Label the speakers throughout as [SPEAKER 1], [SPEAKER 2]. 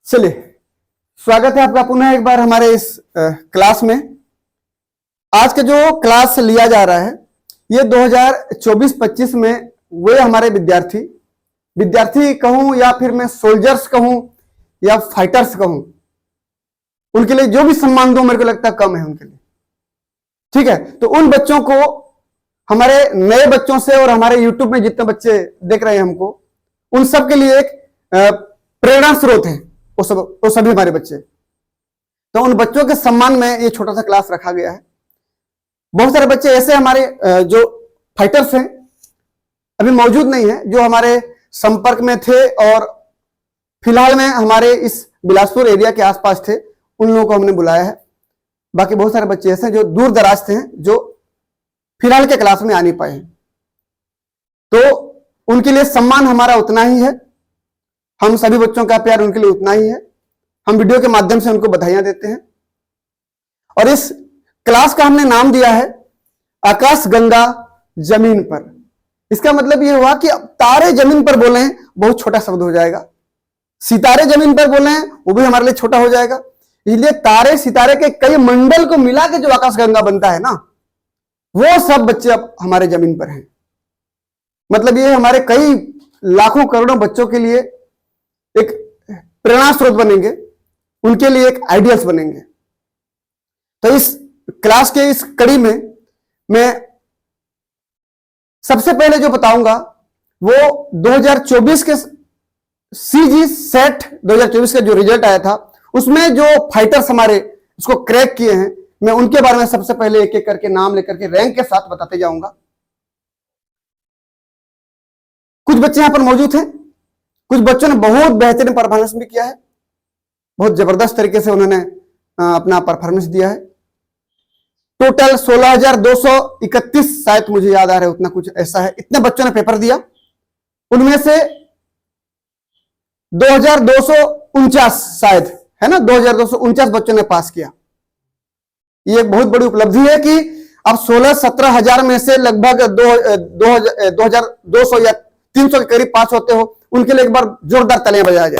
[SPEAKER 1] चलिए, स्वागत है आपका पुनः एक बार हमारे इस क्लास में। आज का जो क्लास लिया जा रहा है ये 2024-25 में वे हमारे विद्यार्थी कहूं या फिर मैं सोल्जर्स कहूं या फाइटर्स कहूं, उनके लिए जो भी सम्मान दूं मेरे को लगता है कम है उनके लिए। ठीक है, तो उन बच्चों को, हमारे नए बच्चों से और हमारे यूट्यूब में जितने बच्चे देख रहे हैं हमको, उन सब के लिए एक प्रेरणा स्रोत है वो सभी हमारे बच्चे। तो उन बच्चों के सम्मान में ये छोटा सा क्लास रखा गया है। बहुत सारे बच्चे ऐसे हमारे जो फाइटर्स हैं अभी मौजूद नहीं है, जो हमारे संपर्क में थे और फिलहाल में हमारे इस बिलासपुर एरिया के आसपास थे, उन लोगों को हमने बुलाया है। बाकी बहुत सारे बच्चे ऐसे जो दूर दराज थे हैं, जो फिलहाल के क्लास में आ नहीं पाए हैं, तो उनके लिए सम्मान हमारा उतना ही है। हम सभी बच्चों का प्यार उनके लिए उतना ही है। हम वीडियो के माध्यम से उनको बधाइयां देते हैं। और इस क्लास का हमने नाम दिया है आकाश गंगा जमीन पर। इसका मतलब यह हुआ कि अब तारे जमीन पर बोले बहुत छोटा शब्द हो जाएगा, सितारे जमीन पर बोले वो भी हमारे लिए छोटा हो जाएगा। इसलिए तारे सितारे के कई मंडल को मिला के जो आकाश गंगा बनता है ना, वो सब बच्चे अब हमारे जमीन पर हैं। मतलब ये हमारे कई लाखों करोड़ों बच्चों के लिए एक प्रेरणा स्रोत बनेंगे, उनके लिए एक आइडियल्स बनेंगे। तो इस क्लास के इस कड़ी में मैं सबसे पहले जो बताऊंगा वो 2024 के सीजी सेट 2024 का जो रिजल्ट आया था, उसमें जो फाइटर्स हमारे उसको क्रैक किए हैं, मैं उनके बारे में सबसे पहले एक एक करके नाम लेकर के रैंक के साथ बताते जाऊंगा। कुछ बच्चे यहां पर मौजूद हैं, कुछ बच्चों ने बहुत बेहतरीन परफॉर्मेंस भी किया है, बहुत जबरदस्त तरीके से उन्होंने अपना परफॉर्मेंस दिया है। टोटल 16,231 शायद मुझे याद आ रहा है, उतना कुछ ऐसा है, इतने बच्चों ने पेपर दिया। उनमें से 2,249 शायद है ना, 2,249 बच्चों ने पास किया। ये एक बहुत बड़ी उपलब्धि है कि अब 16-17 हजार में से लगभग 2,200 या 300 के करीब पास होते हो, उनके लिए एक बार जोरदार तालियां बजाया जाए।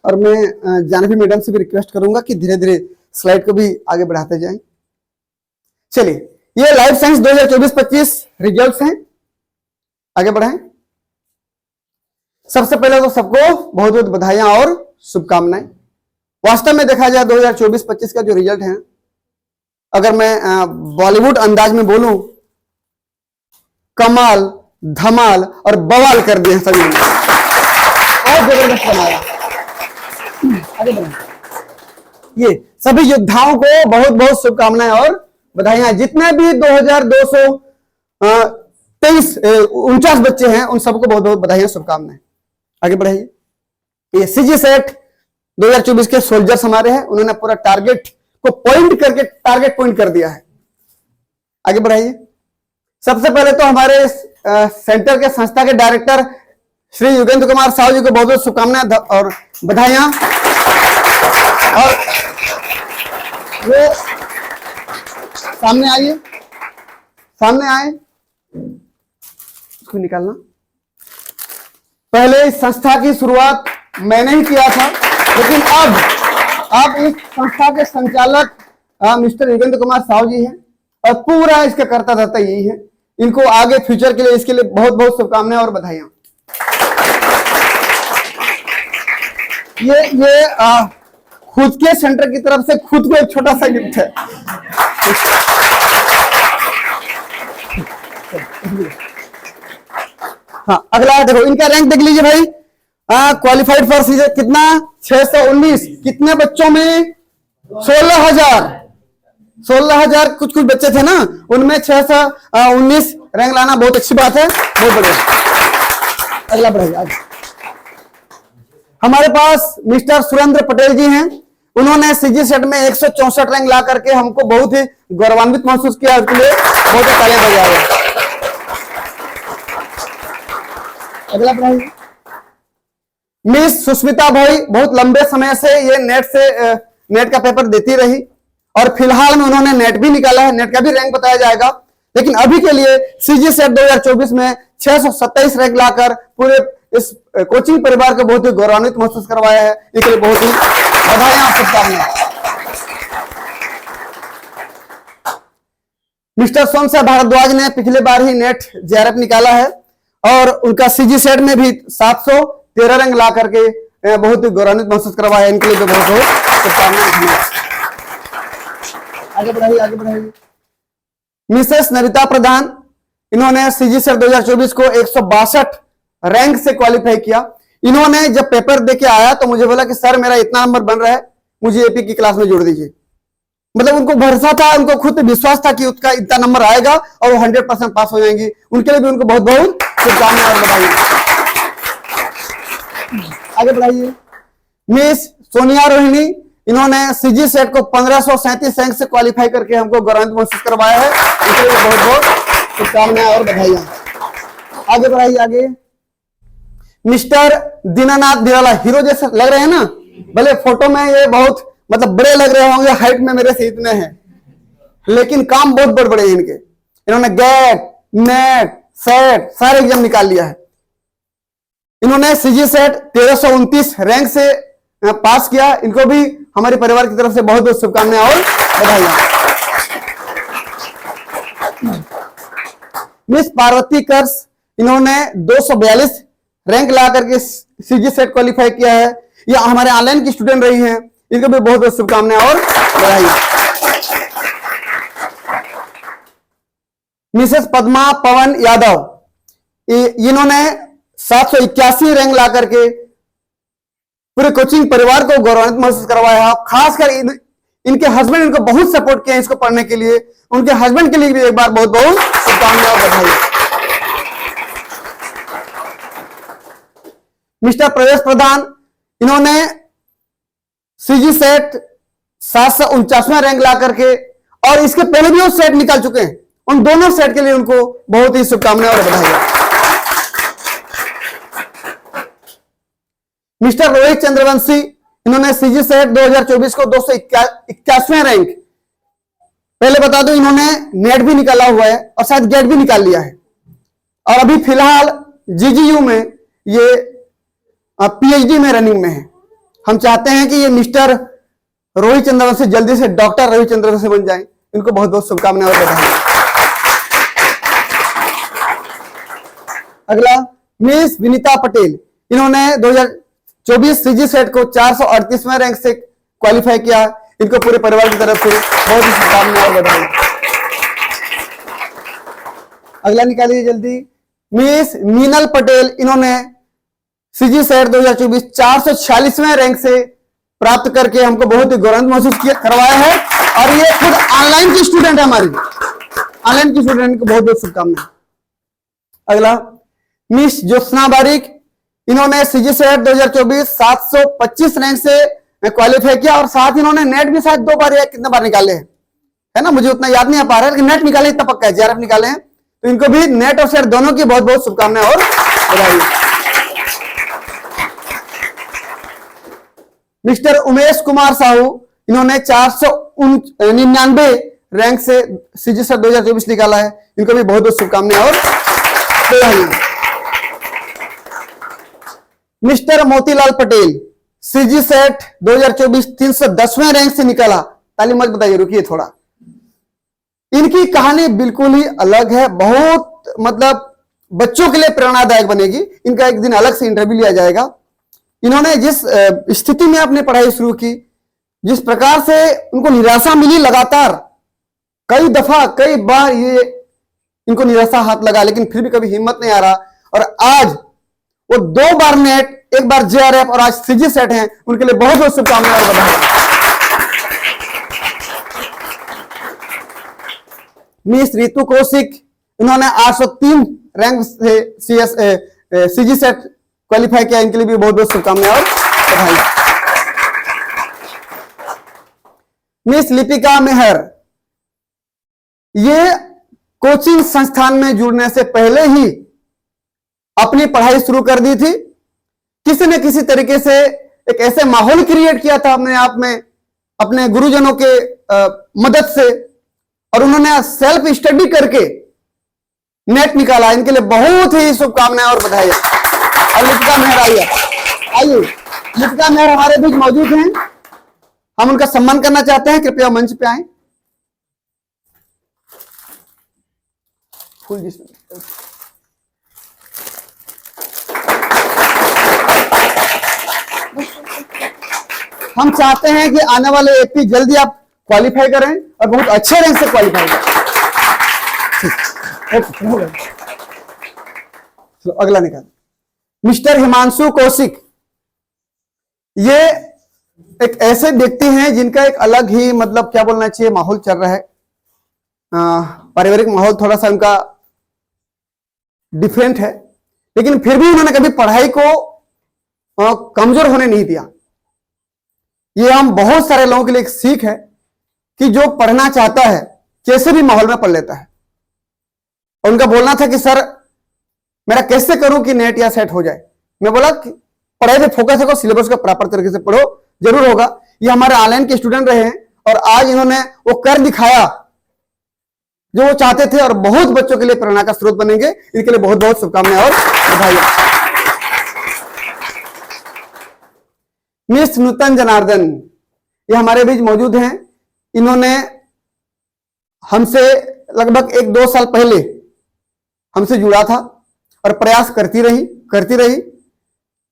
[SPEAKER 1] और मैं जानवी मैडम से भी रिक्वेस्ट करूंगा कि धीरे धीरे स्लाइड को भी आगे बढ़ाते जाएं। चलिए, ये लाइफ साइंस 2024-25 रिजल्ट्स हैं, आगे बढ़ाएं। सबसे पहले तो सबको बहुत बहुत बधाइयां और शुभकामनाएं। वास्तव में देखा जाए 2024-25 का जो रिजल्ट है, अगर मैं बॉलीवुड अंदाज में बोलूं, कमाल धमाल और बवाल कर दिए सभी ने, और जबरदस्त बनाया। आगे बढ़े। ये सभी योद्धाओं को बहुत बहुत शुभकामनाएं और बधाइयां। जितने भी 2,249 बच्चे हैं, उन सबको बहुत बहुत बधाइयां शुभकामनाएं। आगे बढ़ाइए। ये सीजी सेट 2024 के सोल्जर्स हमारे हैं, उन्होंने पूरा टारगेट को पॉइंट करके टारगेट पॉइंट कर दिया है। आगे बढ़ाइए। सबसे पहले तो हमारे सेंटर के संस्था के डायरेक्टर श्री युगेंद्र कुमार साहू जी को बहुत बहुत शुभकामनाएं और बधाइयां। और वो सामने आइए, सामने आए, इसको निकालना। पहले इस संस्था की शुरुआत मैंने ही किया था, लेकिन अब इस संस्था के संचालक मिस्टर युगेंद्र कुमार साहू जी हैं और पूरा इसका करता धरता यही है। इनको आगे फ्यूचर के लिए, इसके लिए बहुत बहुत शुभकामनाएं और बधाइयां। ये खुद के सेंटर की तरफ से खुद को एक छोटा सा गिफ्ट है। हाँ, अगला देखो, इनका रैंक देख लीजिए भाई। क्वालिफाइड फॉर सीजन कितना, 619। कितने बच्चों में, 16,000 कुछ बच्चे थे ना, उनमें 619 रैंक लाना बहुत अच्छी बात है, बहुत बढ़िया। अगला बढ़ाइए आगे। हमारे पास मिस्टर सुरेंद्र पटेल जी हैं, उन्होंने सीजी सेट में 164 रैंक ला करके हमको बहुत ही गौरवान्वित महसूस किया, उसके लिए बहुत तालियां बजाइए। अगला बढ़ाइए। मिस सुष्मिता भाई बहुत लंबे समय से ये नेट का पेपर देती रही और फिलहाल में उन्होंने नेट भी निकाला है, नेट का भी रैंक बताया जाएगा। लेकिन अभी के लिए सीजी सेट 2024 में 627 रैंक लाकर पूरे इस कोचिंग परिवार को बहुत ही गौरवान्वित महसूस करवाया है। इसके लिए बहुत ही बधाई और शुभकामनाएं। मिस्टर सोमसा भारद्वाज ने पिछले बार ही नेट जेआरएफ निकाला है और उनका सीजी सेट में भी 713 रैंक ला करके बहुत ही गौरवान्वित महसूस करवाया है। इनके लिए बहुत बहुत शुभकामनाएं। आगे बढ़ाइए, आगे बढ़ाइए। मिसेस नविता प्रधान, इन्होंने सीजी सेट 2024 को 162 रैंक से क्वालिफाई किया। इन्होंने जब पेपर देके आया तो मुझे बोला कि सर मेरा इतना नंबर बन रहा है, मुझे एपी की क्लास में जोड़ दीजिए। मतलब उनको भरोसा था, उनको खुद विश्वास था कि उसका इतना नंबर आएगा और वो 100% पास हो जाएंगी। उनके लिए भी उनको बहुत बहुत शुभकामनाएं और बधाई। आगे बढ़ाइए। मिस सोनिया रोहिणी, इन्होंने सीजी सेट को 1537 रैंक से क्वालिफाई करके हमको गौरवान्वित महसूस करवाया है। उनके लिए बहुत बहुत शुभकामनाएं और बधाइयां। आगे बढ़ाइए, आगे। मिस्टर दीनानाथ निराला, हीरो जैसे लग रहे हैं ना, भले फोटो में ये बहुत मतलब बड़े लग रहे होंगे, हाइट में मेरे से इतने हैं, लेकिन काम बहुत बड़े बड़े हैं इनके। इन्होंने गेट, नेट, सेट सारे एग्जाम निकाल लिया है। इन्होंने सीजी सेट 1329 रैंक से पास किया। इनको भी हमारे परिवार की तरफ से बहुत बहुत शुभकामनाएं और बधाइयां। मिस पार्वती कर्स, इन्होंने 242 रैंक ला करके सीजी सेट क्वालिफाई किया है। ये हमारे ऑनलाइन की स्टूडेंट रही हैं, इनको भी बहुत बहुत शुभकामनाएं और बधाई। मिसेस पद्मा पवन यादव, इन्होंने 781 रैंक ला करके पूरे कोचिंग परिवार को गौरवान्वित महसूस करवाया। खासकर इनके हस्बैंड इनको बहुत सपोर्ट किया इसको पढ़ने के लिए। उनके हस्बैंड के लिए भी एक बार बहुत बहुत शुभकामनाएं और बधाई। मिस्टर प्रवेश प्रधान, इन्होंने सीजी सेट 749 रैंक ला करके और इसके पहले भी वो सेट निकाल चुके हैं। उन दोनों सेट के लिए उनको बहुत ही शुभकामनाएं और बधाई। मिस्टर रोहित चंद्रवंशी, इन्होंने सीजी सेट 2024 को 281 रैंक। पहले बता दूं, इन्होंने नेट भी निकाला हुआ है और शायद गेट भी निकाल लिया है और अभी फिलहाल जीजीयू में ये पीएचडी में रनिंग में है। हम चाहते हैं कि ये मिस्टर रोहित चंद्रवंशी जल्दी से डॉक्टर रोहित चंद्रवंशी बन जाएं। इनको बहुत बहुत शुभकामनाएं और बधाई। अगला मिस विनीता पटेल, इन्होंने 2024 सीजी सेट को 438वें रैंक से क्वालिफाई किया। इनको पूरे परिवार की तरफ से बहुत ही शुभकामनाएं और बधाई। अगला निकालिए जल्दी। मिस मीनल पटेल, इन्होंने सीजी सेट 2024 446वें रैंक से प्राप्त करके हमको बहुत ही गौरवान्वित महसूस करवाया है और ये खुद ऑनलाइन की स्टूडेंट है हमारी। ऑनलाइन की स्टूडेंट को बहुत बहुत शुभकामनाएं। अगला मिस ज्योत्सना बारिक, इन्होंने सीजी सेट 2024 725 रैंक से क्वालिफाई किया और साथ ही इन्होंने नेट भी शायद 2 बार या कितने बार निकाले हैं, है ना, मुझे उतना याद नहीं आ पा रहा है, लेकिन नेट निकाले इतना पक्का है, जेआरएफ निकाले हैं। तो इनको भी नेट और सेट दोनों की बहुत बहुत शुभकामनाएं और बधाई। मिस्टर उमेश कुमार साहू, इन्होंने 499 रैंक से सीजी सेट 2024 निकाला है। इनको भी बहुत बहुत शुभकामनाएं और बधाई। Mister Motilal Patel, CG SET 2024 310वें रैंक से निकाला। ताली मत बताइए, रुकिए थोड़ा। इनकी कहानी बिल्कुल ही अलग है, बहुत मतलब बच्चों के लिए प्रेरणादायक बनेगी। इनका एक दिन अलग से इंटरव्यू लिया जाएगा। इन्होंने जिस स्थिति में अपनी पढ़ाई शुरू की, जिस प्रकार से उनको निराशा मिली, लगातार कई दफा कई बार ये इनको निराशा हाथ लगा, लेकिन फिर भी कभी हिम्मत नहीं आ रहा। और आज वो 2 बार नेट, 1 बार जेआरएफ और आज सीजी सेट हैं। उनके लिए बहुत बहुत शुभकामनाएं और बधाई। मिस रितु कौशिक, इन्होंने 803 रैंक से सीजी सेट क्वालिफाई किया। इनके लिए भी बहुत बहुत शुभकामनाएं और बधाई। मिस लिपिका मेहर, ये कोचिंग संस्थान में जुड़ने से पहले ही अपनी पढ़ाई शुरू कर दी थी। किसी न किसी तरीके से एक ऐसे माहौल क्रिएट किया था अपने आप में, अपने गुरुजनों के मदद से, और उन्होंने सेल्फ स्टडी करके नेट निकाला, इनके लिए बहुत ही शुभकामनाएं और बधाई। और लिपिका मेहर आइए, आइए लिपिका मेहर हमारे बीच मौजूद हैं, हम उनका सम्मान करना चाहते हैं, कृपया मंच पे आए। फूल जिसमें हम चाहते हैं कि आने वाले एपी जल्दी आप क्वालिफाई करें और बहुत अच्छे रैंक से क्वालिफाई करें। तो अगला निकाल, मिस्टर हिमांशु कौशिक। ये एक ऐसे व्यक्ति हैं जिनका एक अलग ही मतलब क्या बोलना चाहिए माहौल चल रहा है, पारिवारिक माहौल थोड़ा सा उनका डिफरेंट है, लेकिन फिर भी उन्होंने कभी पढ़ाई को कमजोर होने नहीं दिया। ये हम बहुत सारे लोगों के लिए एक सीख है कि जो पढ़ना चाहता है कैसे भी माहौल में पढ़ लेता है। और उनका बोलना था कि सर मेरा कैसे करूं कि नेट या सेट हो जाए। मैं बोला कि पढ़ाई पे फोकस रखो, सिलेबस को प्रॉपर तरीके से पढ़ो, जरूर होगा। ये हमारे ऑनलाइन के स्टूडेंट रहे हैं और आज इन्होंने वो कर दिखाया जो वो चाहते थे और बहुत बच्चों के लिए प्रेरणा का स्रोत बनेंगे। इनके लिए बहुत बहुत शुभकामनाएं और बधाई। मिस नूतन जनार्दन, ये हमारे बीच मौजूद हैं। इन्होंने हमसे लगभग 1-2 साल पहले हमसे जुड़ा था और प्रयास करती रही,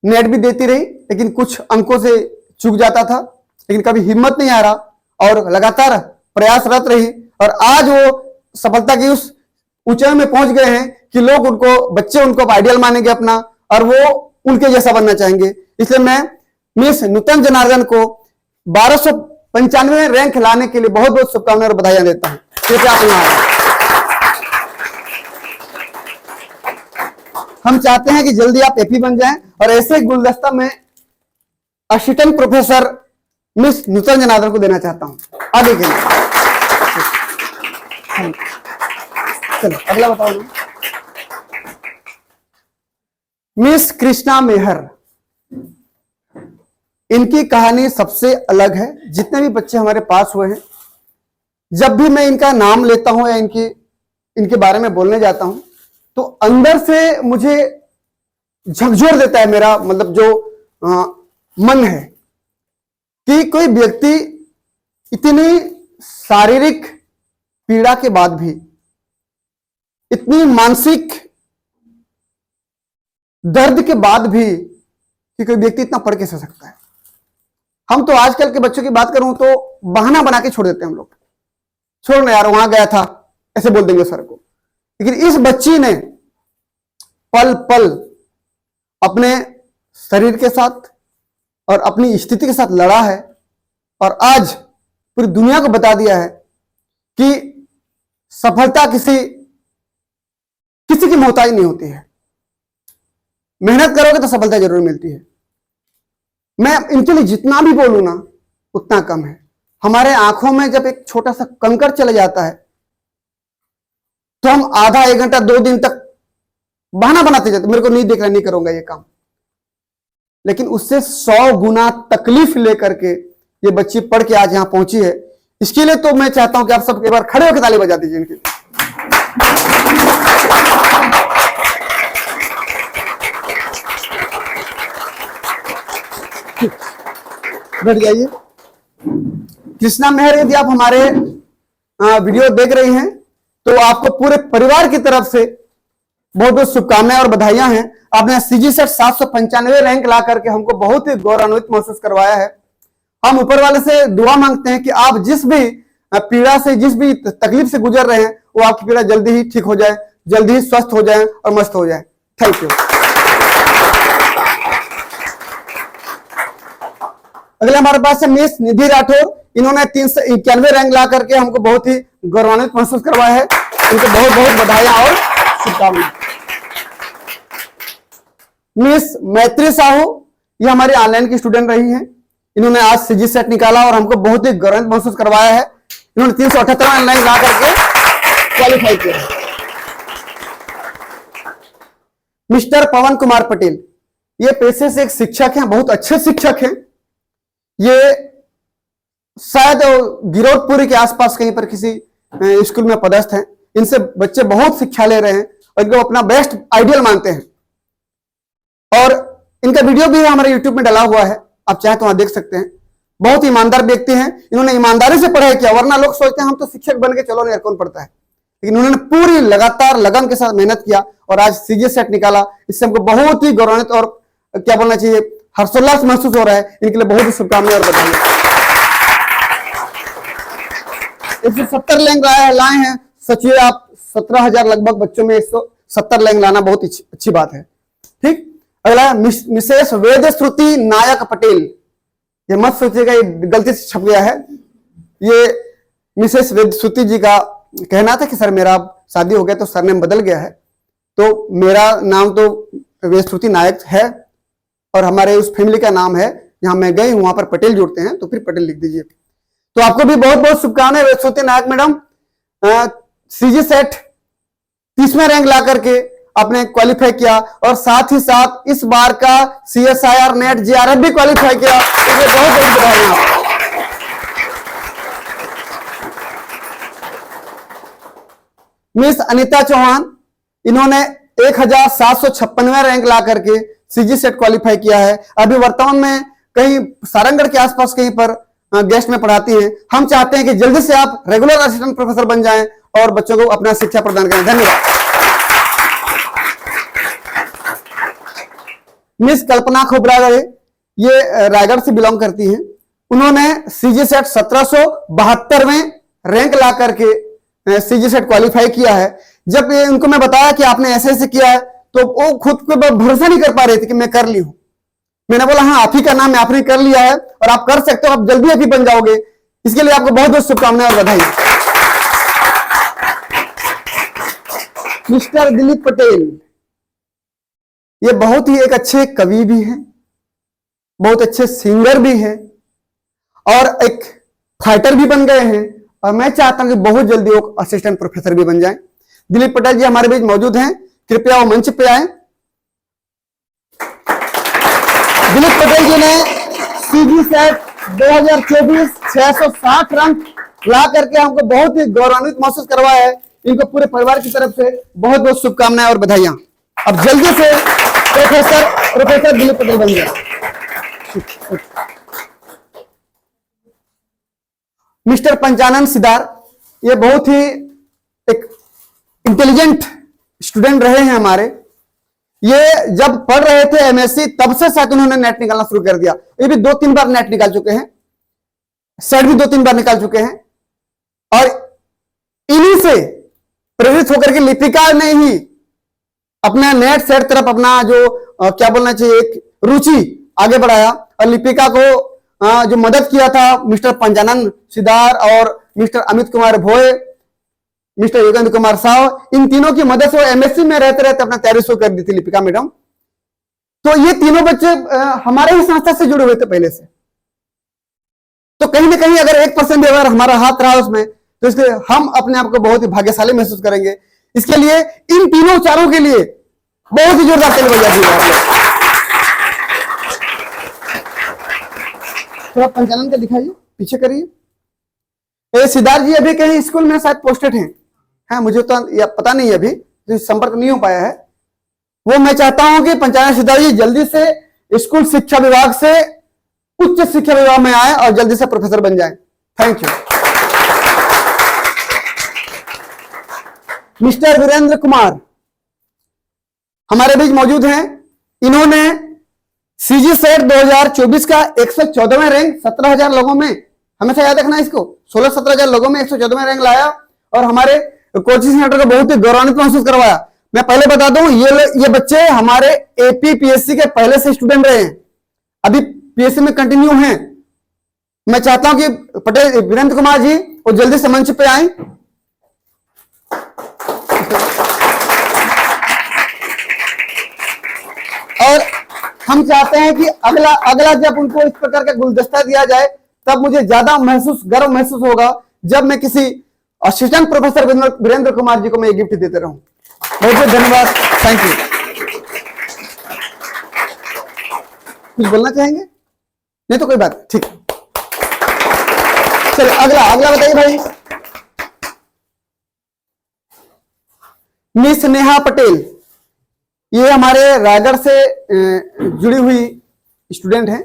[SPEAKER 1] नेट भी देती रही, लेकिन कुछ अंकों से चूक जाता था, लेकिन कभी हिम्मत नहीं आ रहा और लगातार प्रयासरत रही और आज वो सफलता की उस ऊंचाई में पहुंच गए हैं कि लोग उनको, बच्चे उनको आइडियल मानेंगे अपना और वो उनके जैसा बनना चाहेंगे। इसलिए मैं मिस नूतन जनार्दन को 1295 रैंक लाने के लिए बहुत बहुत शुभकामनाएं और बधाइयां देता हूं। कृपया आप यहाँ आए। हम चाहते हैं कि जल्दी आप एपी बन जाएं और ऐसे गुलदस्ता में असिस्टेंट प्रोफेसर मिस नूतन जनार्दन को देना चाहता हूं आगे के लिए। चलो अगला बताओ। मिस कृष्णा मेहर, इनकी कहानी सबसे अलग है। जितने भी बच्चे हमारे पास हुए हैं, जब भी मैं इनका नाम लेता हूं या इनके बारे में बोलने जाता हूं तो अंदर से मुझे झकझोर देता है मेरा मतलब जो मन है कि कोई व्यक्ति इतनी शारीरिक पीड़ा के बाद भी, इतनी मानसिक दर्द के बाद भी, कि कोई व्यक्ति इतना पढ़ कैसे सकता है। हम तो आजकल के बच्चों की बात करूं तो बहाना बना के छोड़ देते हैं हम लोग, छोड़ ना यार वहां गया था, ऐसे बोल देंगे सर को। लेकिन इस बच्ची ने पल पल अपने शरीर के साथ और अपनी स्थिति के साथ लड़ा है और आज पूरी दुनिया को बता दिया है कि सफलता किसी की मोहताज नहीं होती है। मेहनत करोगे तो सफलता जरूर मिलती है। मैं इनके लिए जितना भी बोलूं ना उतना कम है। हमारे आंखों में जब एक छोटा सा कंकर चले जाता है तो हम आधा 1 घंटा 2 दिन तक बहाना बनाते जाते, मेरे को नहीं देख रहा, नहीं करूंगा ये काम। लेकिन उससे 100 गुना तकलीफ लेकर के ये बच्ची पढ़ के आज यहां पहुंची है। इसके लिए तो मैं चाहता हूं कि आप सब एक बार खड़े होकर ताली बजा दीजिए इनके। बैठ जाइए। कृष्णा मेहर, यदि आप हमारे वीडियो देख रही हैं तो आपको पूरे परिवार की तरफ से बहुत बहुत शुभकामनाएं और बधाइयां हैं। आपने सीजी सेट 795 रैंक ला करके हमको बहुत ही गौरवान्वित महसूस करवाया है। हम ऊपर वाले से दुआ मांगते हैं कि आप जिस भी पीड़ा से, जिस भी तकलीफ से गुजर रहे हैं, वो आपकी पीड़ा जल्दी ही ठीक हो जाए, जल्दी ही स्वस्थ हो जाए और मस्त हो जाए। Thank you. अगले हमारे पास है मिस निधि राठौर। इन्होंने 391 रैंक ला करके हमको बहुत ही गौरवान्वित महसूस करवाया है। उनको बहुत बहुत बधाइयां और शुभकामनाएं। मिस मैत्री साहू, ये हमारे ऑनलाइन की स्टूडेंट रही हैं। इन्होंने आज सीजी सेट निकाला और हमको बहुत ही गौरवान्वित महसूस करवाया है। इन्होंने 378 रैंक ला करके क्वालिफाई किया। मिस्टर पवन कुमार पटेल, ये पेशे से एक शिक्षक हैं, बहुत अच्छे शिक्षक हैं। ये शायद गिरौदपुरी के आसपास कहीं पर किसी स्कूल में पदस्थ हैं। इनसे बच्चे बहुत शिक्षा ले रहे हैं और इनको अपना बेस्ट आइडियल मानते हैं। और इनका वीडियो भी हमारे यूट्यूब में डाला हुआ है, आप चाहे तो वहां देख सकते हैं। बहुत ईमानदार व्यक्ति हैं, इन्होंने ईमानदारी से पढ़ाई किया, वरना लोग सोचते हैं हम तो शिक्षक बन के चलो नहीं, कौन पढ़ता है, लेकिन उन्होंने पूरी लगातार लगन के साथ मेहनत किया और आज सीजीएस सेट निकाला। इससे हमको बहुत ही गौरवान्वित और क्या बोलना चाहिए, हर्षोल्लास महसूस हो रहा है। इनके लिए बहुत ही शुभकामनाएं और बधाई। 170 रैंक लाए हैं, सोचिए आप 17,000 लगभग बच्चों में 170 रैंक लाना बहुत अच्छी बात है। ठीक, अगला मिसेस वेद श्रुति नायक पटेल। ये मत सोचिएगा ये गलती से छप गया है, ये मिसेस वेद श्रुति जी का कहना था कि सर मेरा शादी हो गया तो सरनेम बदल गया है, तो मेरा नाम तो वेद श्रुति नायक है और हमारे उस फैमिली का नाम है, जहां मैं गई हूं वहां पर पटेल जुड़ते हैं, तो फिर पटेल लिख दीजिए। तो आपको भी बहुत बहुत शुभकामनाएं वेद श्रुति नायक मैडम। सीजी सेट 30वां रैंक ला करके आपने क्वालिफाई किया और साथ ही साथ इस बार का CSIR नेट JRF भी क्वालिफाई किया, इसलिए बहुत बहुत बधाई आपको। मिस अनीता चौहान, इन्होंने 1756वां रैंक ला करके सीजी सेट क्वालिफाई किया है। अभी वर्तमान में कहीं सारंगढ़ के आसपास कहीं पर गेस्ट में पढ़ाती हैं। हम चाहते हैं कि जल्दी से आप रेगुलर असिस्टेंट प्रोफेसर बन जाएं और बच्चों को अपना शिक्षा प्रदान करें। धन्यवाद। मिस कल्पना खोबरागड़े, ये रायगढ़ से बिलोंग करती हैं। उन्होंने सीजी सेट 1772वें रैंक ला करके सीजी सेट क्वालिफाई किया है। जब उनको मैं बताया कि आपने ऐसे किया है, तो वो खुद को भरोसा नहीं कर पा रही थी कि मैं कर ली हूं। मैंने बोला हाँ आप ही का नाम है, आपने कर लिया है और आप कर सकते हो, आप जल्दी अभी बन जाओगे। इसके लिए आपको बहुत बहुत शुभकामनाएं और बधाई। मिस्टर दिलीप पटेल, ये बहुत ही एक अच्छे कवि भी हैं, बहुत अच्छे सिंगर भी हैं और एक फाइटर भी बन गए हैं, और मैं चाहता हूं कि बहुत जल्दी वो असिस्टेंट प्रोफेसर भी बन जाएं। दिलीप पटेल जी हमारे बीच मौजूद हैं, कृपया वो मंच पे आए। दिलीप पटेल जी ने सीजी सेट 2024 660 रैंक ला करके हमको बहुत ही गौरवान्वित महसूस करवाया है। इनको पूरे परिवार की तरफ से बहुत बहुत शुभकामनाएं और बधाइयां। अब जल्दी से प्रोफेसर दिलीप पटेल बन गया। मिस्टर पंचानन सिदार, ये बहुत ही एक इंटेलिजेंट स्टूडेंट रहे हैं हमारे। ये जब पढ़ रहे थे एमएससी, तब से शायद उन्होंने नेट निकालना शुरू कर दिया। ये भी 2-3 बार नेट निकाल चुके हैं, सेट भी 2-3 बार निकाल चुके हैं, और इन्हीं से प्रेरित होकर के लिपिका ने ही अपना नेट सेट तरफ अपना जो क्या बोलना चाहिए एक रुचि आगे बढ़ाया, और लिपिका को जो मदद किया था मिस्टर पंचानन सिदार और मिस्टर अमित कुमार भोए, मिस्टर योगेंद्र कुमार साव, इन तीनों की मदद से वो एमएससी में रहते रहते अपना तैयारी शुरू कर दी थी लिपिका मैडम। तो ये तीनों बच्चे हमारे ही संस्था से जुड़े हुए थे पहले से। तो कहीं ना कहीं अगर 1% भी अगर हमारा हाथ रहा उसमें, तो इसलिए हम अपने आप को बहुत ही भाग्यशाली महसूस करेंगे। इसके लिए इन तीनों चारों के लिए बहुत ही जोरदार ताली बजा दीजिए। थोड़ा पंचानन का दिखाइए, पीछे करिए। सिद्धार्थ जी अभी कहीं स्कूल में शायद पोस्टेड हैं, है मुझे तो पता नहीं है, अभी तो संपर्क नहीं हो पाया है। वो मैं चाहता हूं कि पंचानन सिद्धार्थ जी जल्दी से स्कूल शिक्षा विभाग से उच्च शिक्षा विभाग में आए और जल्दी से प्रोफेसर बन जाएं। Thank you. Mister Virendra Kumar हमारे बीच मौजूद हैं। इन्होंने सीजी सेट 2024 का 114वां रैंक 17,000 लोगों में, हमेशा याद रखना इसको, 16-17,000 लोगों में 114वां रैंक लाया और हमारे कोचिंग सेंटर को बहुत ही गौरवान्वित महसूस करवाया। मैं पहले बता दूं, ये बच्चे हमारे एपी पीएससी के पहले से स्टूडेंट रहे हैं, अभी पीएससी में कंटिन्यू हैं। मैं चाहता हूं कि पटेल वीरेंद्र कुमार जी वो जल्दी से मंच पे आए। और हम चाहते हैं कि अगला जब उनको इस प्रकार का गुलदस्ता दिया जाए, तब मुझे ज्यादा गर्व महसूस होगा जब मैं किसी असिस्टेंट प्रोफेसर वीरेंद्र कुमार जी को मैं गिफ्ट देते रहूं। बहुत बहुत धन्यवाद, थैंक यू। कुछ बोलना चाहेंगे? नहीं तो कोई बात, ठीक। चलिए अगला बताइए भाई। मिस नेहा पटेल, ये हमारे रायगढ़ से जुड़ी हुई स्टूडेंट हैं।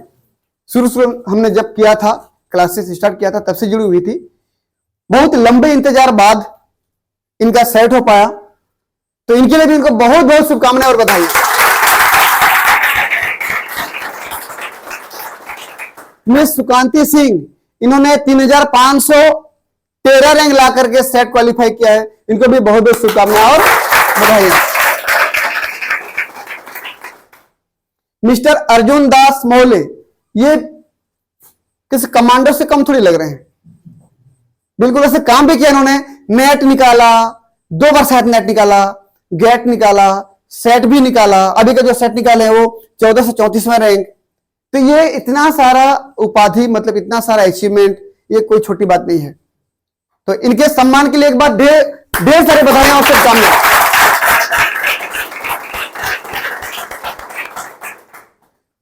[SPEAKER 1] शुरू हमने जब किया था, क्लासेस स्टार्ट किया था, तब से जुड़ी हुई थी। बहुत लंबे इंतजार बाद इनका सेट हो पाया, तो इनके लिए भी इनको बहुत बहुत शुभकामनाएं और बधाई। मिस सुकांति सिंह, इन्होंने 3513 रैंक ला करके सेट क्वालिफाई किया है। इनको भी बहुत बहुत शुभकामनाएं और बधाई। मिस्टर अर्जुन दास मौले, ये किसी कमांडो से कम थोड़ी लग रहे हैं, बिल्कुल ऐसे काम भी किया इन्होंने। नेट निकाला, 2 बार सेट नेट निकाला, गेट निकाला, सेट भी निकाला। अभी का जो सेट निकाले हैं वो 1434वां रैंक। तो ये इतना सारा उपाधि, मतलब इतना सारा अचीवमेंट, ये कोई छोटी बात नहीं है। तो इनके सम्मान के लिए एक बार ढेर सारे बधाइयां और शुभकामनाएं।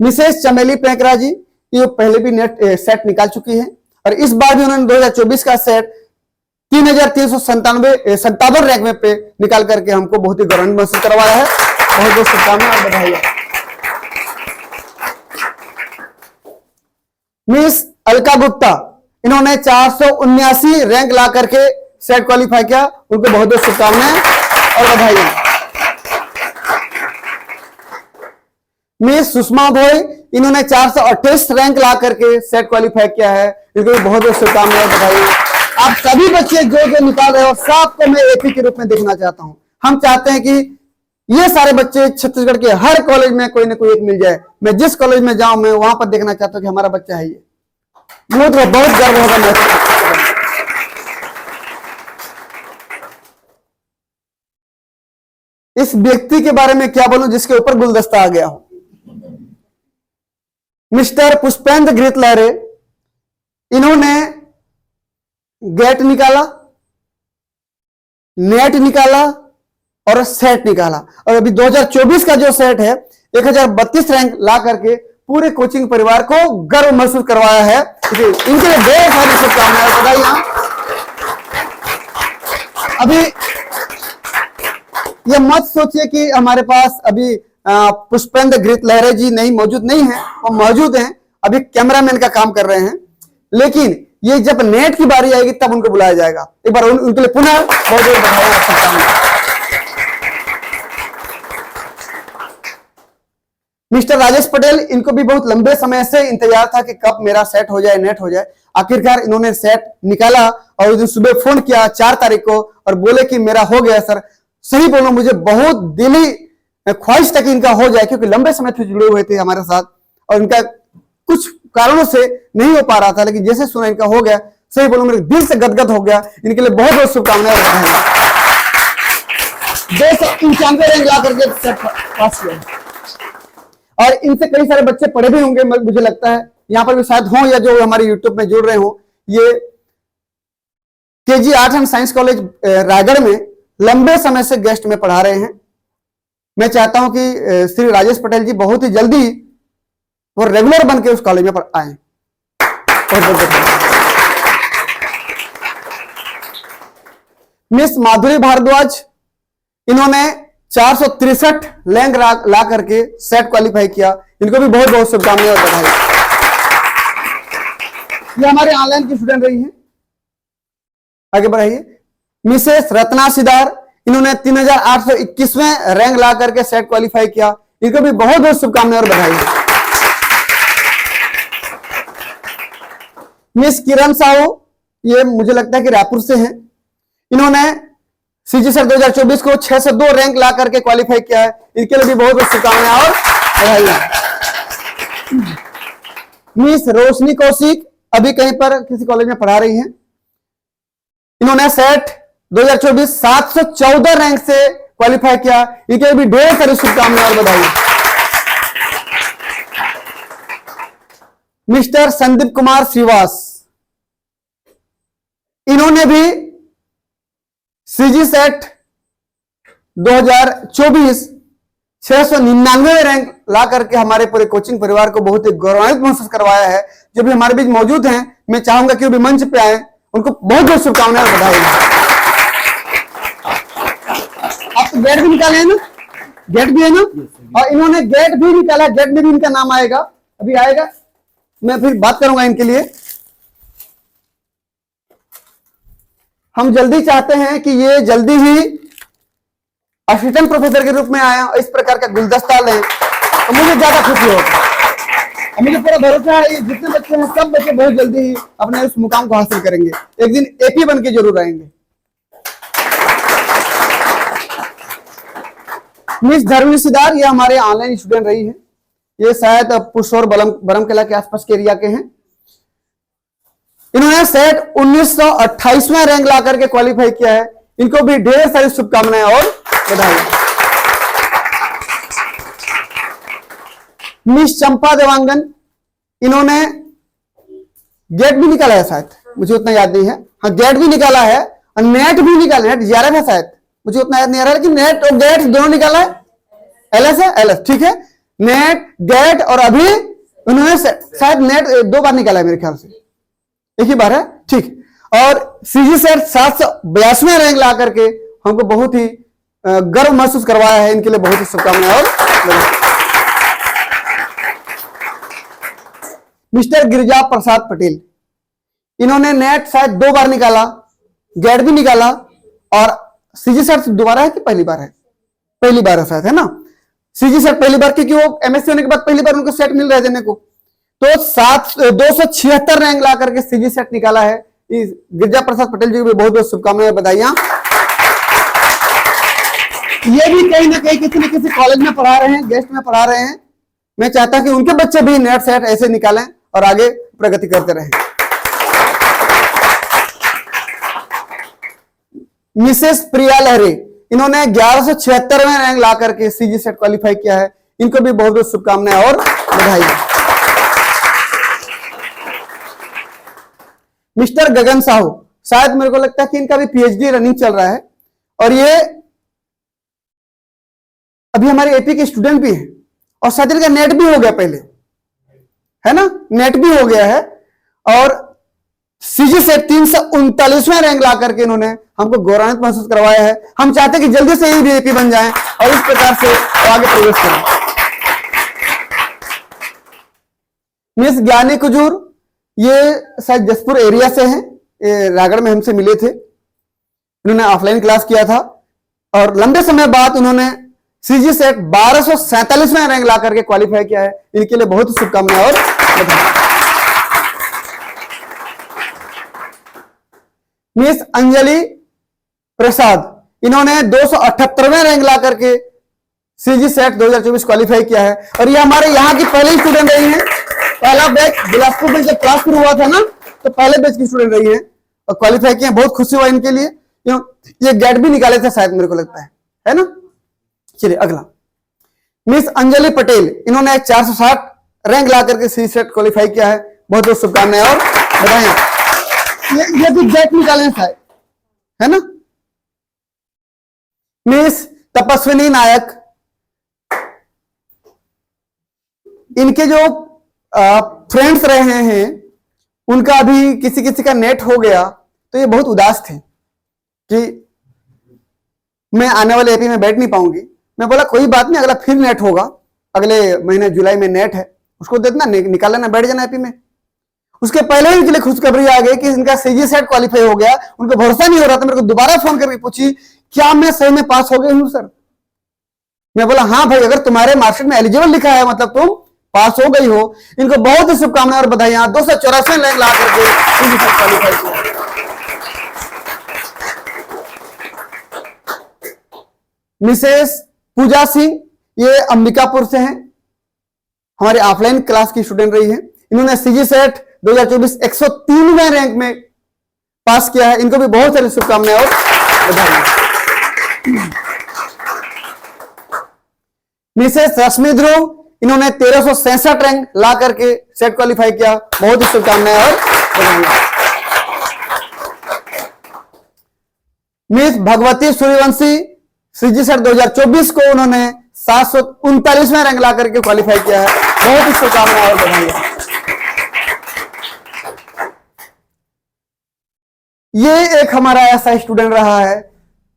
[SPEAKER 1] मिसेस चमेली पेंकरा जी, ये पहले भी नेट सेट निकाल चुकी है और इस बार भी उन्होंने 2024 का सेट 3397 रैंक में पे निकाल करके हमको बहुत ही गौरवान्वित महसूस करवाया है। बहुत बहुत शुभकामनाएं और बधाई। मिस अलका गुप्ता, इन्होंने 479 रैंक ला करके सेट क्वालिफाई किया। उनको बहुत बहुत शुभकामनाएं और बधाई। मिस सुषमा भोई, इन्होंने 428 रैंक ला करके सेट क्वालिफाई किया है। इनको भी बहुत बहुत शुभकामनाएं और बधाई। आप सभी बच्चे जो निकाल रहे हो, सबको मैं एपी के रूप में देखना चाहता हूं। हम चाहते हैं कि ये सारे बच्चे छत्तीसगढ़ के हर कॉलेज में कोई ना कोई एक मिल जाए। मैं जिस कॉलेज में जाऊं, मैं वहां पर देखना चाहता हूं कि हमारा बच्चा है ये। बहुत गर्व होगा महसूस। इस व्यक्ति के बारे में क्या बोलूं जिसके ऊपर गुलदस्ता आ गया हो। मिस्टर पुष्पेंद्र घृत लहरे, इन्होंने गेट निकाला, नेट निकाला और सेट निकाला। और अभी 2024 का जो सेट है 1032 रैंक ला करके पूरे कोचिंग परिवार को गर्व महसूस करवाया है। इनके लिए ढेर सारी शुभकामनाएं और बधाई। अभी ये मत सोचिए कि हमारे पास अभी पुष्पेंद्र घृत लहरे जी मौजूद नहीं है, वो मौजूद हैं। अभी कैमरामैन का काम कर रहे हैं, लेकिन ये जब नेट की बारी आएगी तब उनको बुलाया जाएगा। एक बार उनके लिए पुनः बहुत बहुत बधाई और शुभकामनाएं। मिस्टर राजेश पटेल, इनको भी बहुत लंबे समय से इंतजार था कि कब मेरा सेट हो जाए, नेट हो जाए। आखिरकार इन्होंने सेट निकाला और उस दिन सुबह फोन किया 4 तारीख को और बोले कि मेरा हो गया सर। सही बोलो, मुझे बहुत दिली ख्वाहिश तक इनका हो जाए, क्योंकि लंबे समय से जुड़े हुए थे हमारे साथ और इनका कुछ कारणों से नहीं हो पा रहा था। लेकिन जैसे सुना इनका हो गया, सही बोलो मेरे दिल से गदगद हो गया। इनके लिए बहुत बहुत शुभकामनाएं। 295 रैंक ला करके सेट पास किया और इनसे कई सारे बच्चे पढ़े भी होंगे, मुझे लगता है यहाँ पर भी शायद हो, या जो हमारे यूट्यूब में जुड़ रहे हो। ये KG art and science college Raigarh में लंबे समय से गेस्ट में पढ़ा रहे हैं। मैं चाहता हूं कि श्री राजेश पटेल जी बहुत ही जल्दी वो रेगुलर बन के उस कॉलेज में आए। मिस माधुरी भारद्वाज, इन्होंने 463 रैंक ला करके सेट क्वालिफाई किया। इनको भी बहुत बहुत शुभकामनाएं और बधाई। ये हमारे ऑनलाइन की स्टूडेंट रही हैं। आगे बढ़ाइए। मिसेस रत्ना सिदार, इन्होंने 3821वें रैंक ला करके सेट क्वालिफाई किया। इनको भी बहुत बहुत शुभकामनाएं और बधाई। मिस किरण साहू, ये मुझे लगता है कि रायपुर से हैं। इन्होंने सीजी सर 2024 को 602 रैंक ला करके क्वालिफाई किया है। इनके लिए भी बहुत बहुत शुभकामनाएं और बधाई। मिस रोशनी कौशिक अभी कहीं पर किसी कॉलेज में पढ़ा रही हैं। इन्होंने सेट 2024 714 रैंक से क्वालिफाई किया। इनके लिए भी ढेर सारी शुभकामनाएं और बधाई। मिस्टर संदीप कुमार श्रीवास, इन्होंने भी सीजी सेट 2024 699 रैंक ला करके हमारे पूरे कोचिंग परिवार को बहुत ही गौरवान्वित महसूस करवाया है। जो भी हमारे बीच मौजूद हैं, मैं चाहूंगा कि वो भी मंच पे आए। उनको बहुत बहुत शुभकामनाएं और बधाई। आप तो गेट भी निकाले हैं ना, गेट भी है ना, और इन्होंने गेट भी निकाला, गेट में भी इनका नाम आएगा, अभी आएगा, मैं फिर बात करूंगा इनके लिए। हम जल्दी चाहते हैं कि ये जल्दी ही असिस्टेंट प्रोफेसर के रूप में आया, इस प्रकार का गुलदस्ता लें तो मुझे ज्यादा खुशी होगी। मुझे पूरा भरोसा है जितने बच्चे हैं सब बच्चे बहुत जल्दी ही अपने उस मुकाम को हासिल करेंगे, एक दिन एपी बन के जरूर आएंगे। मिस धर्मी सिदार ये हमारे ऑनलाइन स्टूडेंट रही है, ये शायद पुशोर बरमकला के आसपास के एरिया के हैं। इन्होंने सेट 1928वां रैंक ला करके क्वालिफाई किया है, इनको भी ढेर सारी शुभकामनाएं और बधाई। मिस चंपा देवांगन, इन्होंने गेट भी निकाला है शायद, मुझे उतना याद नहीं है, हाँ गेट भी निकाला है और नेट भी निकाला है, जीआरएफ है शायद, मुझे उतना याद नहीं आ रहा है, लेकिन नेट और गेट दोनों निकाला है, एलएस है, एलएस ठीक है, नेट गेट और अभी उन्होंने शायद नेट 2 बार निकाला है मेरे ख्याल से, एक ही बार है ठीक। और सीजी सेट 782वां रैंक ला करके हमको बहुत ही गर्व महसूस करवाया है, इनके लिए बहुत ही शुभकामनाएं और मिस्टर गिरिजा प्रसाद पटेल, इन्होंने नेट शायद 2 बार निकाला, गेट भी निकाला और सीजी सेट दोबारा है कि पहली बार है, पहली बार है शायद, है ना, सीजी सेट पहली बार, क्योंकि वो एमएससी होने के बाद पहली बार उनको सेट मिल रहा है देने को, तो 276 रैंक ला करके सीजी सेट निकाला है। इस गिरिजा प्रसाद पटेल जी को भी बहुत बहुत शुभकामनाएं, बधाइयां। ये भी कहीं ना कहीं किसी न किसी कॉलेज में पढ़ा रहे हैं, गेस्ट में पढ़ा रहे हैं, मैं चाहता कि उनके बच्चे भी नेट सेट ऐसे निकालें और आगे प्रगति करते रहें। मिसेस प्रिया लहरी, इन्होंने 1176वें रैंक ला करके सीजी सेट क्वालिफाई किया है, इनको भी बहुत बहुत शुभकामनाएं और बधाई। मिस्टर गगन साहू, शायद मेरे को लगता है कि इनका भी पीएचडी रनिंग चल रहा है और ये अभी हमारे एपी के स्टूडेंट भी हैं और शायद इनका नेट भी हो गया पहले, है ना, नेट भी हो गया है और सीजी सेट 339वां रैंक ला करके इन्होंने हमको गौरवान्वित महसूस करवाया है। हम चाहते हैं कि जल्दी से ये भी एपी बन जाएं और इस प्रकार से आगे प्रवेश करें। मिस ज्ञानी कुजूर, ये शायद जसपुर एरिया से हैं, रायगढ़ में हमसे मिले थे, इन्होंने ऑफलाइन क्लास किया था और लंबे समय बाद उन्होंने सीजी सेट 1247वां रैंक ला करके क्वालिफाई किया है, इनके लिए बहुत शुभकामनाएं और बधाई। मिस अंजलि प्रसाद, इन्होंने 278वें रैंक ला करके सीजी सेट 2024 क्वालिफाई किया है और ये हमारे यहाँ की पहले स्टूडेंट रही हैं, पहला बैच बिलासपुर में जब क्लास शुरू हुआ था ना तो पहले बैच की स्टूडेंट रही है और क्वालिफाई किए, बहुत खुशी हुआ इनके लिए। ये गेट भी निकाले थे शायद, मेरे को लगता है ना। चलिए अगला, मिस अंजलि पटेल, इन्होंने 460 रैंक ला करके सीजी सेट क्वालिफाई किया है, बहुत बहुत शुभकामनाएं और बधाई। ये भी गेट निकाले शायद, है ना। मिस तपस्विनी नायक, इनके जो फ्रेंड्स रहे हैं उनका अभी किसी किसी का नेट हो गया तो ये बहुत उदास थे कि मैं आने वाले एपी में बैठ नहीं पाऊंगी। मैं बोला कोई बात नहीं, अगला फिर नेट होगा, अगले महीने जुलाई में नेट है, उसको देना निकाल लेना, बैठ जाना एपी में। उसके पहले ही इनके लिए खुशखबरी आ गई कि इनका सीजी सेट क्वालिफाई हो गया, उनको भरोसा नहीं हो रहा था, मेरे को दोबारा फोन करके पूछी क्या मैं सही में पास हो गई हूं सर। मैं बोला हाँ भाई, अगर तुम्हारे मार्कशीट में एलिजिबल लिखा है मतलब तुम पास हो गई हो। इनको बहुत ही शुभकामनाएं और बधाइयां, 284 रैंक ला करके सीजी सेट क्वालिफाई किया। मिसेस पूजा सिंह, ये अंबिकापुर से हैं, हमारे ऑफलाइन क्लास की स्टूडेंट रही है, इन्होंने सीजी सेट 2024 103वें रैंक में पास किया है, इनको भी बहुत सारी शुभकामनाएं और बधाई। मिसेस रश्मि ध्रुव, इन्होंने 1367 रैंक ला करके सेट क्वालिफाई किया, बहुत ही शुभकामनाएं और बधाई। Miss Bhagwati Suryavanshi, CG SET 2024 को उन्होंने 739वां रैंक ला करके क्वालिफाई किया है, बहुत ही शुभकामनाएं और बधाई। ये एक हमारा ऐसा स्टूडेंट रहा है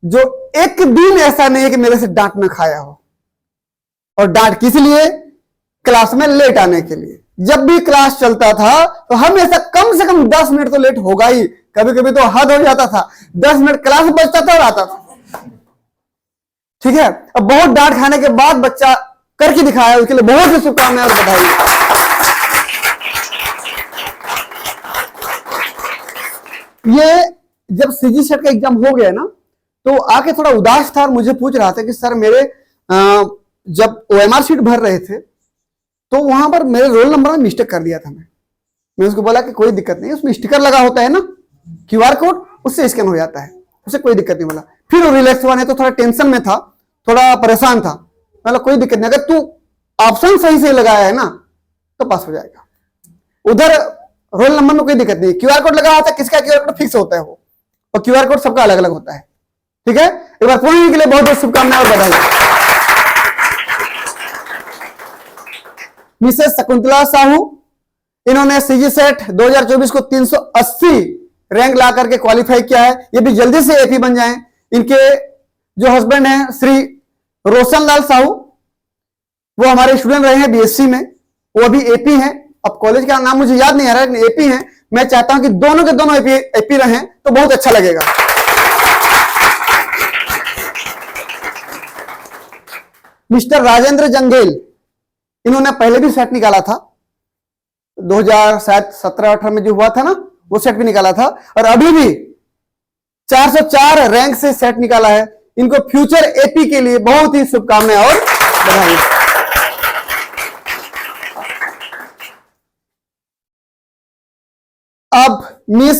[SPEAKER 1] जो एक दिन ऐसा नहीं है कि मेरे से डांट न खाया हो। और डांट किस लिए? क्लास में लेट आने के लिए। जब भी क्लास चलता था तो हमेशा कम से कम 10 मिनट तो लेट होगा ही, कभी कभी तो हद हो जाता था, 10 मिनट क्लास बचता था और आता था। ठीक है, अब बहुत डांट खाने के बाद बच्चा करके दिखाया, उसके लिए बहुत ही शुभकामनाएं और बधाई। ये जब सीजी सेट का एग्जाम हो गया ना तो आके थोड़ा उदास था और मुझे पूछ रहा था कि सर मेरे जब ओएमआर शीट भर रहे थे तो वहां पर मेरे रोल नंबर में मिस्टेक कर दिया था। मैं उसको बोला कि कोई दिक्कत नहीं, उसमें स्टिकर लगा होता है ना क्यूआर कोड, उससे स्कैन हो जाता है, उससे कोई दिक्कत नहीं। बोला फिर वो रिलैक्स हुआ, नहीं तो थोड़ा टेंशन में था, थोड़ा परेशान था। मतलब कोई दिक्कत नहीं, अगर तू ऑप्शन सही से लगाया है ना तो पास हो जाएगा। उधर रोल नंबर में कोई दिक्कत नहीं, क्यूआर कोड लगा होता है, किसका क्यूआर कोड फिक्स होता है वो, और क्यूआर कोड सबका अलग अलग होता है। ठीक है, एक बार पूर्ण के लिए बहुत बहुत शुभकामनाएं और बधाई। मिसेस शकुंतला साहू, इन्होंने सीजी सेट 2024 को 380 रैंक ला करके क्वालिफाई किया है। ये भी जल्दी से एपी बन जाएं। इनके जो हस्बैंड हैं श्री रोशन लाल साहू, वो हमारे स्टूडेंट रहे हैं बीएससी में, वो अभी एपी हैं। अब कॉलेज का नाम मुझे याद नहीं आ रहा है, लेकिन एपी हैं। मैं चाहता हूं कि दोनों के दोनों एपी रहें तो बहुत अच्छा लगेगा। मिस्टर राजेंद्र जंगेल, इन्होंने पहले भी सेट निकाला था, 2017-18 में जो हुआ था ना, वो सेट भी निकाला था, और अभी भी 404 रैंक से सेट निकाला है। इनको फ्यूचर एपी के लिए बहुत ही शुभकामनाएं और बधाई। अब मिस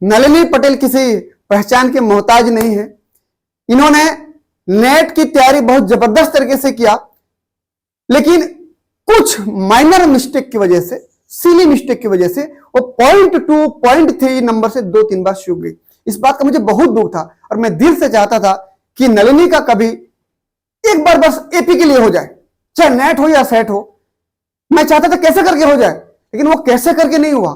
[SPEAKER 1] नलिनी पटेल किसी पहचान के मोहताज नहीं है। इन्होंने नेट की तैयारी बहुत जबरदस्त तरीके से किया, लेकिन कुछ माइनर मिस्टेक की वजह से, सिली मिस्टेक की वजह से वो 0.2, 0.3 नंबर से 2-3 बार चूक गई। इस बात का मुझे बहुत दुख था और मैं दिल से चाहता था कि नलिनी का कभी एक बार बस एपी के लिए हो जाए, चाहे नेट हो या सेट हो। मैं चाहता था कैसे करके हो जाए, लेकिन वो कैसे करके नहीं हुआ।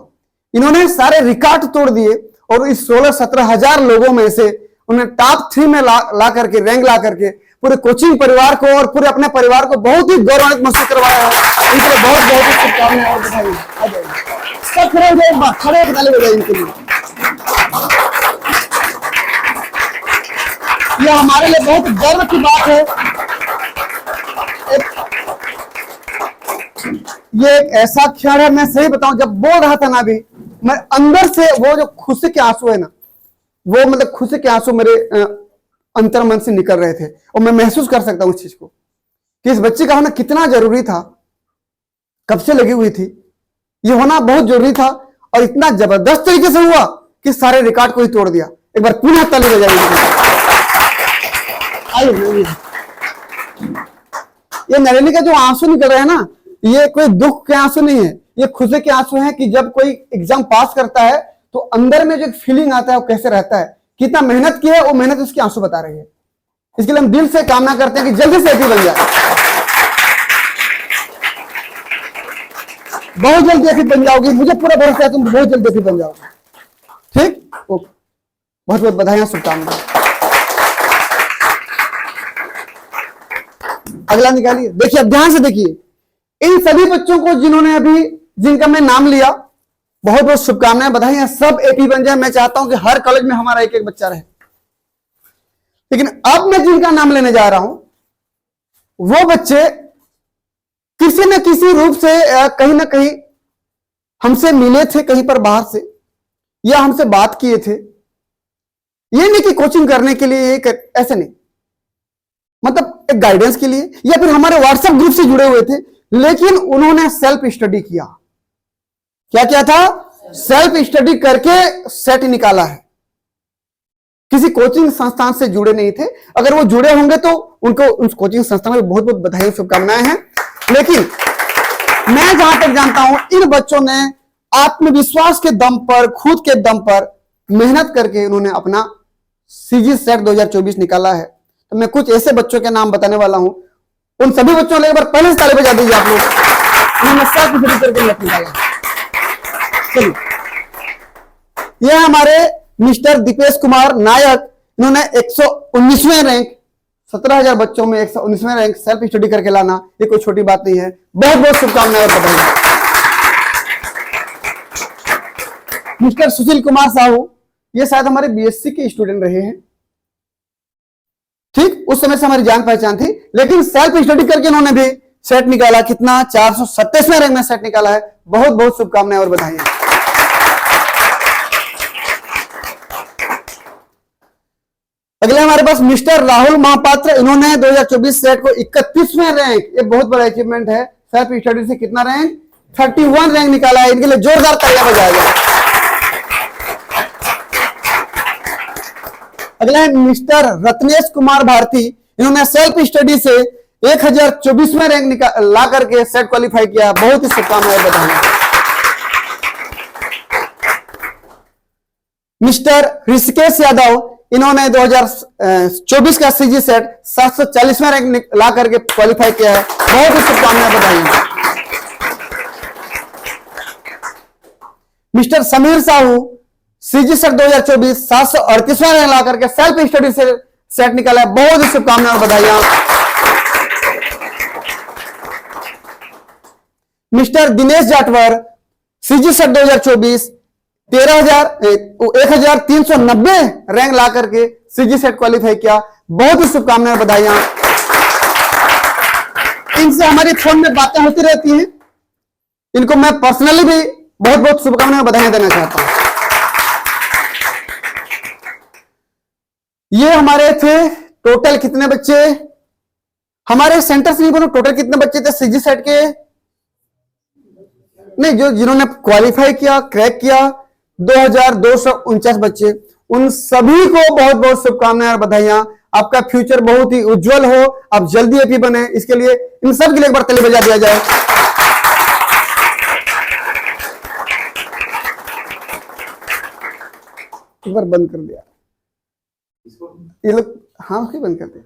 [SPEAKER 1] इन्होंने सारे रिकॉर्ड तोड़ दिए और इस 16-17 हजार लोगों में से उन्हें टॉप 3 में ला करके, रैंक ला करके पूरे कोचिंग परिवार को और पूरे अपने परिवार को बहुत ही गौरवान्वित महसूस करवाया है। इनके लिए बहुत बहुत शुभकामनाएं और बधाई। आ जाइए, सब खड़े हो जाए, खड़े होकर ताली बजाइए इनके लिए। यह हमारे लिए बहुत गर्व की बात है। ये एक ऐसा क्षण है, मैं सही बताऊं, जब बोल रहा था ना अभी, मैं अंदर से वो जो खुशी के आंसू है ना, वो मतलब खुशी के आंसू मेरे अंतर मन से निकल रहे थे, और मैं महसूस कर सकता हूं उस चीज को कि इस बच्चे का होना कितना जरूरी था। कब से लगी हुई थी, ये होना बहुत जरूरी था, और इतना जबरदस्त तरीके से हुआ कि सारे रिकॉर्ड को ही तोड़ दिया। एक बार पुनः ताली बजाइए। ये नलिनी का जो आंसू निकल रहे हैं ना, ये कोई दुख के आंसू नहीं है, ये खुशी के आंसू हैं कि जब कोई एग्जाम पास करता है तो अंदर में जो फीलिंग आता है वो कैसे रहता है, कितना मेहनत की है, वो मेहनत उसके आंसू बता रही है। इसके लिए हम दिल से कामना करते हैं कि जल्दी से एपी बन जाए, बहुत जल्दी एपी बन जाओगी, मुझे पूरा भरोसा है तुम बहुत जल्दी एपी बन जाओगे। ठीक, ओके, बहुत बहुत बधाई, शुभकामनाएं। अगला निकालिए, देखिए, ध्यान से देखिए। इन सभी बच्चों को जिन्होंने अभी, जिनका मैं नाम लिया, बहुत बहुत शुभकामनाएं, बधाई। सब एपी बन जाए। मैं चाहता हूं कि हर कॉलेज में हमारा एक एक बच्चा रहे। लेकिन अब मैं जिनका नाम लेने जा रहा हूं, वो बच्चे किसी न किसी रूप से कहीं ना कहीं हमसे मिले थे, कहीं पर बाहर से, या हमसे बात किए थे। ये नहीं कि कोचिंग करने के लिए, ऐसे नहीं, मतलब एक गाइडेंस के लिए, या फिर हमारे व्हाट्सएप ग्रुप से जुड़े हुए थे, लेकिन उन्होंने सेल्फ स्टडी किया। क्या किया था? सेल्फ स्टडी करके सेट निकाला है। किसी कोचिंग संस्थान से जुड़े नहीं थे। अगर वो जुड़े होंगे तो उनको उस कोचिंग संस्थान में बहुत बहुत बधाई, शुभकामनाएं हैं। लेकिन मैं जहां तक जानता हूं, इन बच्चों ने आत्मविश्वास के दम पर, खुद के दम पर मेहनत करके इन्होंने अपना सीजी सेट 2024 निकाला है। तो मैं कुछ ऐसे बच्चों के नाम बताने वाला हूं। उन सभी बच्चों को एक बार पहले से ताली बजा दीजिए आप लोग। उन्होंने सेल्फ स्टडी करके निकाला। चलिए, ये हमारे मिस्टर दीपेश कुमार नायक, इन्होंने 119वें रैंक, 17,000 बच्चों में 119वें रैंक सेल्फ स्टडी करके लाना ये कोई छोटी बात नहीं है। बहुत बहुत शुभकामनाएं और बधाई। मिस्टर सुशील कुमार साहू, ये शायद हमारे बीएससी के स्टूडेंट रहे हैं, ठीक उस समय से हमारी जान पहचान थी, लेकिन सेल्फ स्टडी करके इन्होंने भी सेट निकाला। कितना? 427वें रैंक में सेट निकाला है। बहुत बहुत शुभकामनाएं और बधाई। अगले हमारे पास मिस्टर राहुल महापात्र, इन्होंने 2024 सेट को 31वें रैंक, ये बहुत बड़ा अचीवमेंट है। सेल्फ स्टडी से कितना रैंक? 31 रैंक निकाला है। इनके लिए जोरदार तालियां बजाया जाए। अगला है मिस्टर रत्नेश कुमार भारती, इन्होंने सेल्फ स्टडी से 1024वें रैंक ला करके सेट क्वालिफाई किया। बहुत ही शुभकामनाएं बधाई। मिस्टर ऋषिकेश यादव, इन्होंने 2024 का सीजी सेट 740वें रैंक ला करके क्वालिफाई किया है। बहुत ही शुभकामनाएं बधाई। Mister Sameer Sahu, CG SET 2024 738वां रैंक ला करके सेल्फ स्टडी से सेट निकाला है। बहुत ही शुभकामनाएं और बधाइयां। Mister Dinesh Jatwar, CG SET 2024 13,390 rank ला करके सीजी सेट क्वालिफाई किया। बहुत ही शुभकामनाएं बधाइयां। इनसे हमारी फोन में बातें होती रहती हैं, इनको मैं पर्सनली भी बहुत बहुत शुभकामनाएं बधाइयां देना चाहता हूं। ये हमारे थे टोटल कितने बच्चे हमारे सेंटर से, बोलो टोटल कितने बच्चे थे सीजी सेट के? नहीं, जो जिन्होंने क्वालिफाई किया, क्रैक किया, 2249 बच्चे। उन सभी को बहुत बहुत शुभकामनाएं और बधाइयां। आपका फ्यूचर बहुत ही उज्जवल हो, आप जल्दी एपी बने, इसके लिए इन सब के लिए एक बार ताली बजा दिया जाए। एक बार बंद कर दिया ये लोग, हाँ बंद कर दिया।